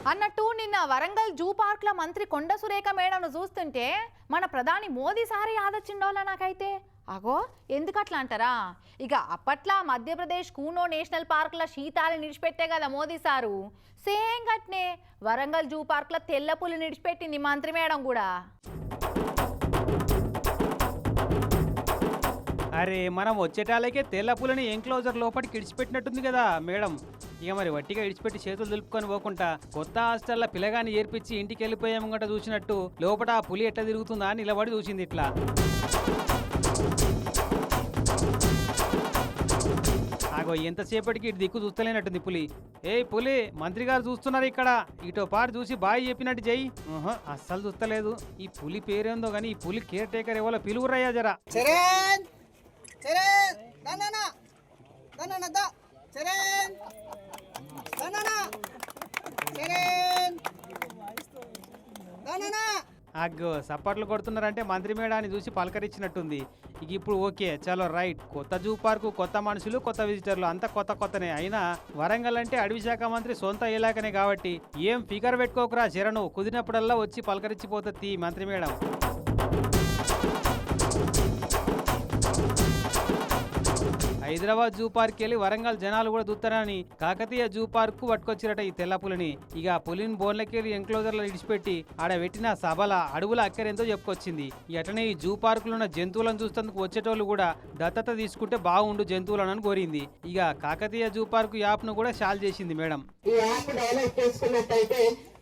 అన్నట్టు నిన్న వరంగల్ జూ పార్క్ల మంత్రి కొండ సురేఖ మేడంను చూస్తుంటే మన ప్రధాని మోదీ సారి యాదొచ్చిండోలా నాకైతే. అగో ఎందుకట్లా అంటారా, ఇక అప్పట్లా మధ్యప్రదేశ్ కూనో నేషనల్ పార్క్ల శీతాలు నిడిచిపెట్టే కదా మోదీ సారు, సేమ్ గట్నే వరంగల్ జూ పార్క్ల తెల్ల పులి నిడిచిపెట్టింది మంత్రి మేడం కూడా. అరే మనం వచ్చేటాలకే తెల్ల పూలని ఎంక్లోజర్ లోపలికి ఇడిచిపెట్టినట్టుంది కదా మేడం. ఇక మరి వట్టిగా ఇడిచిపెట్టి చేతులు దులుపుకొని పోకుండా కొత్త హాస్టల్లో పిల్లగాని ఏర్పించి ఇంటికి వెళ్ళిపోయామంగట చూసినట్టు లోపల ఆ పులి ఎట్లా తిరుగుతుందా అని నిలబడి చూసింది ఇట్లా. ఆగో ఎంతసేపటికి ఇటు దిక్కు చూస్తలేనట్టుంది పులి. ఏయ్ పులి, మంత్రి గారు చూస్తున్నారు ఇక్కడ, ఇటో పాటు చూసి బాయ్ చెప్పినట్టు చెయ్యి. అస్సలు చూస్తలేదు. ఈ పులి పేరేందో గానీ ఈ పులి కేర్ టేకర్ ఎవరో పిలువురయ్యా జరా. అగ్గో సప్పట్లు కొడుతున్నారంటే మంత్రి మేడాన్ని చూసి పలకరించినట్టుంది. ఇక ఇప్పుడు ఓకే, చలో రైట్. కొత్త జూ పార్కు, కొత్త మనుషులు, కొత్త విజిటర్లు, అంతా కొత్తనే. అయినా వరంగల్ అంటే అడవి శాఖ మంత్రి సొంత ఇలాకనే కాబట్టి ఏం ఫిగర్ పెట్టుకోకరా శరణు, కుదిరినప్పుడల్లా వచ్చి పలకరించిపోతుంది మంత్రి మేడం. హైదరాబాద్ జూ పార్క్ వెళ్ళి వరంగల్ జనాలు కూడా చూస్తారని కాకతీయ జూ పార్క్ పట్టుకొచ్చిరట ఈ తెల్ల పులిని. ఇక ఆ పులిని బోన్లకెళ్ళి ఎంక్లోజర్లో ఇడిచిపెట్టి ఆడ పెట్టిన సభల అడవుల అక్కరేంతో చెప్పుకొచ్చింది. అటనే ఈ జూ పార్కులో ఉన్న జంతువులను చూస్తేందుకు వచ్చేటోళ్ళు కూడా దత్తత తీసుకుంటే బాగుండు జంతువులను కోరింది. ఇక కాకతీయ జూ పార్క్ యాప్ ను కూడా షాల్ చేసింది మేడం. ఈ యాప్ డెవలప్ చేసుకున్నట్టయితే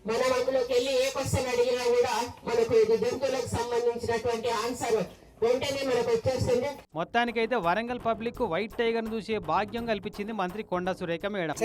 మనం అందులోకి వెళ్ళి ఏ క్వశ్చన్ అడిగినా కూడా మనకు జంతువులకు సంబంధించినటువంటి ఆన్సర్ వెంటనే మనకు వచ్చేస్తుంది. మొత్తానికైతే వరంగల్ పబ్లిక్ వైట్ టైగర్ ను చూసే భాగ్యం కల్పించింది మంత్రి కొండ సురేఖ మేడం.